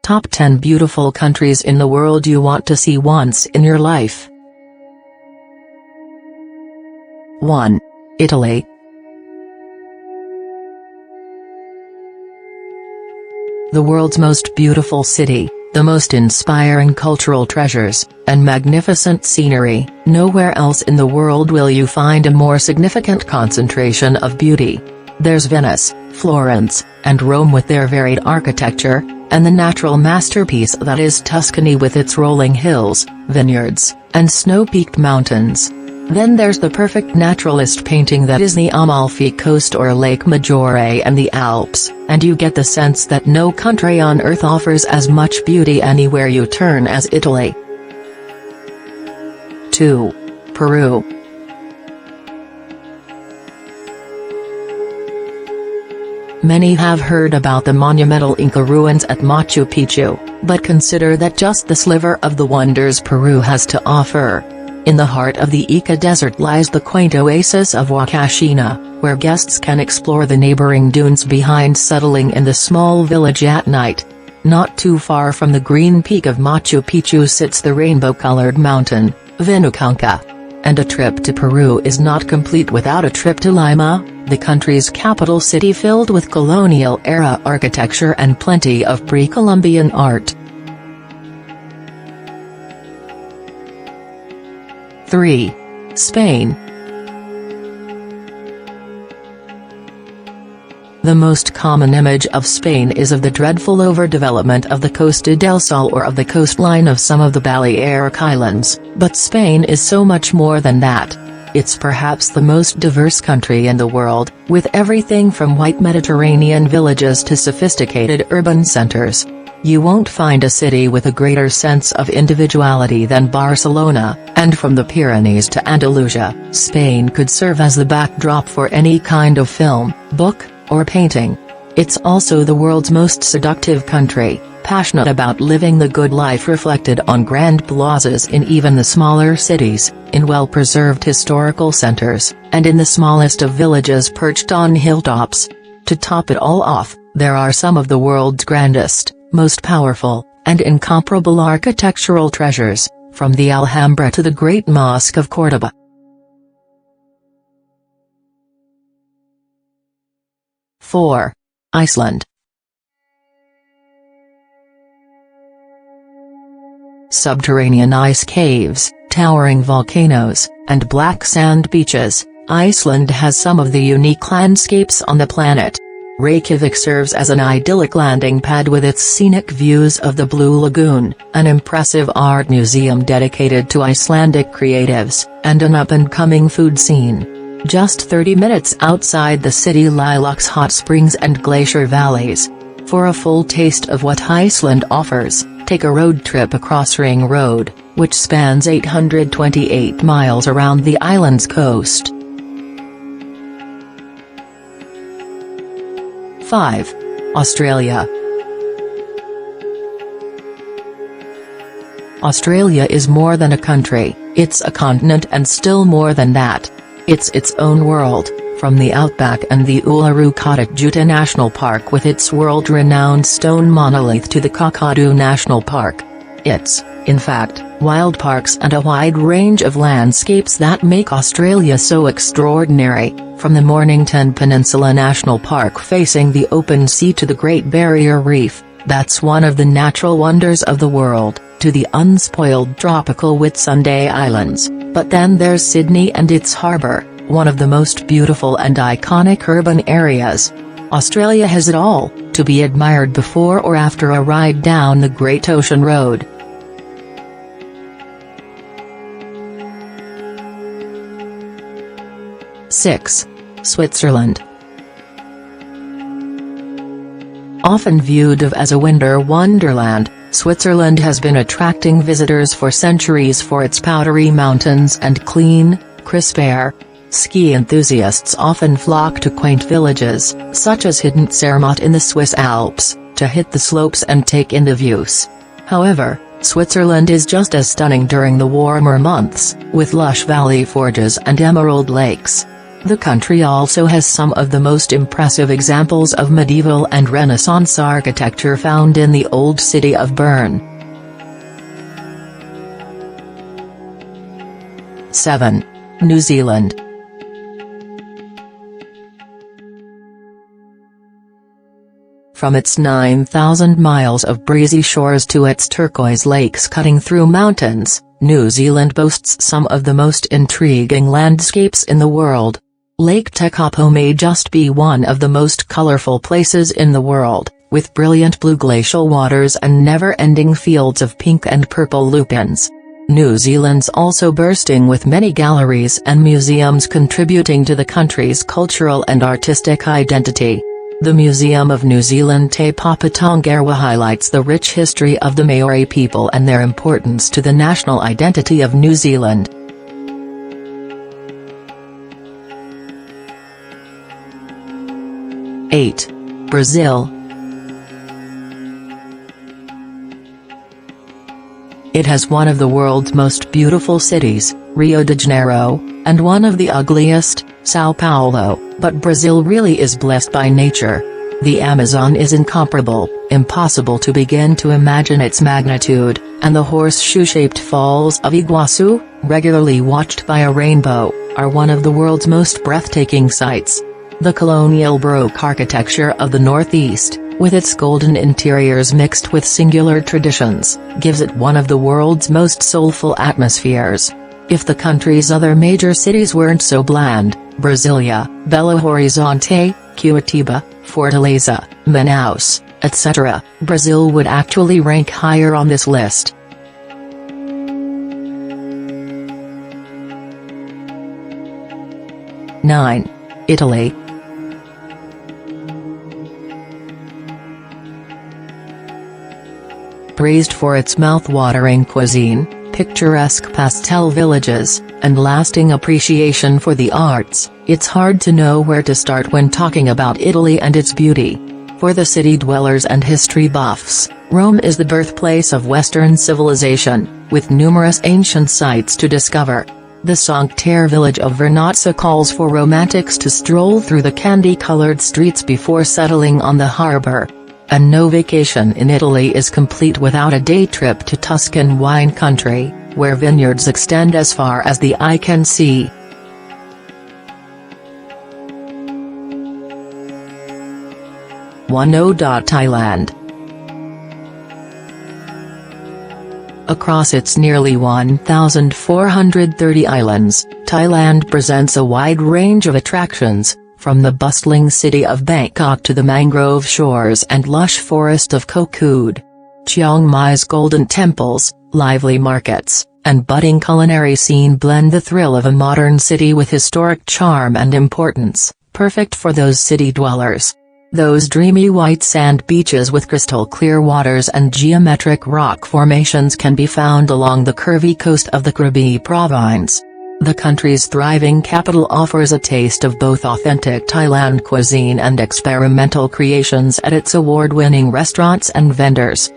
Top 10 beautiful countries in the world you want to see once in your life. 1. Italy. The world's most beautiful city, the most inspiring cultural treasures, and magnificent scenery. Nowhere else in the world will you find a more significant concentration of beauty. There's Venice, Florence, and Rome with their varied architecture, and the natural masterpiece that is Tuscany with its rolling hills, vineyards, and snow-peaked mountains. Then there's the perfect naturalist painting that is the Amalfi Coast or Lake Maggiore and the Alps, and you get the sense that no country on earth offers as much beauty anywhere you turn as Italy. 2. Peru. Many have heard about the monumental Inca ruins at Machu Picchu, but consider that just the sliver of the wonders Peru has to offer. In the heart of the Ica Desert lies the quaint oasis of Huacachina, where guests can explore the neighboring dunes behind settling in the small village at night. Not too far from the green peak of Machu Picchu sits the rainbow-colored mountain, Vinucanca. And a trip to Peru is not complete without a trip to Lima, the country's capital city filled with colonial-era architecture and plenty of pre-Columbian art. 3. Spain. The most common image of Spain is of the dreadful overdevelopment of the Costa del Sol or of the coastline of some of the Balearic Islands, but Spain is so much more than that. It's perhaps the most diverse country in the world, with everything from white Mediterranean villages to sophisticated urban centers. You won't find a city with a greater sense of individuality than Barcelona, and from the Pyrenees to Andalusia, Spain could serve as the backdrop for any kind of film, book, or painting. It's also the world's most seductive country, passionate about living the good life reflected on grand plazas in even the smaller cities, in well-preserved historical centers, and in the smallest of villages perched on hilltops. To top it all off, there are some of the world's grandest, most powerful, and incomparable architectural treasures, from the Alhambra to the Great Mosque of Córdoba. 4. Iceland. Subterranean ice caves, towering volcanoes, and black sand beaches, Iceland has some of the unique landscapes on the planet. Reykjavik serves as an idyllic landing pad with its scenic views of the Blue Lagoon, an impressive art museum dedicated to Icelandic creatives, and an up-and-coming food scene. Just 30 minutes outside the city lie Loch's hot springs and glacier valleys. For a full taste of what Iceland offers, take a road trip across Ring Road, which spans 828 miles around the island's coast. 5. Australia. Australia is more than a country, it's a continent and still more than that. It's its own world, from the outback and the Uluru-Kata-Tjuta National Park with its world-renowned stone monolith to the Kakadu National Park. It's, in fact, wild parks and a wide range of landscapes that make Australia so extraordinary, from the Mornington Peninsula National Park facing the open sea to the Great Barrier Reef, that's one of the natural wonders of the world, to the unspoiled tropical Whitsunday Islands, but then there's Sydney and its harbour, one of the most beautiful and iconic urban areas. Australia has it all, to be admired before or after a ride down the Great Ocean Road. 6. Switzerland. Often viewed as a winter wonderland, Switzerland has been attracting visitors for centuries for its powdery mountains and clean, crisp air. Ski enthusiasts often flock to quaint villages, such as Hidden Zermatt in the Swiss Alps, to hit the slopes and take in the views. However, Switzerland is just as stunning during the warmer months, with lush valley forges and emerald lakes. The country also has some of the most impressive examples of medieval and Renaissance architecture found in the old city of Bern. 7. New Zealand. From its 9,000 miles of breezy shores to its turquoise lakes cutting through mountains, New Zealand boasts some of the most intriguing landscapes in the world. Lake Tekapo may just be one of the most colorful places in the world, with brilliant blue glacial waters and never-ending fields of pink and purple lupins. New Zealand's also bursting with many galleries and museums contributing to the country's cultural and artistic identity. The Museum of New Zealand Te Papa Tongarewa highlights the rich history of the Maori people and their importance to the national identity of New Zealand. 8. Brazil. It has one of the world's most beautiful cities, Rio de Janeiro, and one of the ugliest, São Paulo, but Brazil really is blessed by nature. The Amazon is incomparable, impossible to begin to imagine its magnitude, and the horseshoe-shaped falls of Iguaçu, regularly watched by a rainbow, are one of the world's most breathtaking sights. The colonial Baroque architecture of the Northeast, with its golden interiors mixed with singular traditions, gives it one of the world's most soulful atmospheres. If the country's other major cities weren't so bland, Brasília, Belo Horizonte, Curitiba, Fortaleza, Manaus, etc., Brazil would actually rank higher on this list. 9. Italy. Praised for its mouth-watering cuisine, picturesque pastel villages, and lasting appreciation for the arts, it's hard to know where to start when talking about Italy and its beauty. For the city dwellers and history buffs, Rome is the birthplace of Western civilization, with numerous ancient sites to discover. The Sanctuary village of Vernazza calls for romantics to stroll through the candy-colored streets before settling on the harbor. And no vacation in Italy is complete without a day trip to Tuscan wine country, where vineyards extend as far as the eye can see. Thailand. Across its nearly 1,430 islands, Thailand presents a wide range of attractions, from the bustling city of Bangkok to the mangrove shores and lush forest of Koh Kood. Chiang Mai's golden temples, lively markets, and budding culinary scene blend the thrill of a modern city with historic charm and importance, perfect for those city dwellers. Those dreamy white sand beaches with crystal-clear waters and geometric rock formations can be found along the curvy coast of the Krabi province. The country's thriving capital offers a taste of both authentic Thailand cuisine and experimental creations at its award-winning restaurants and vendors.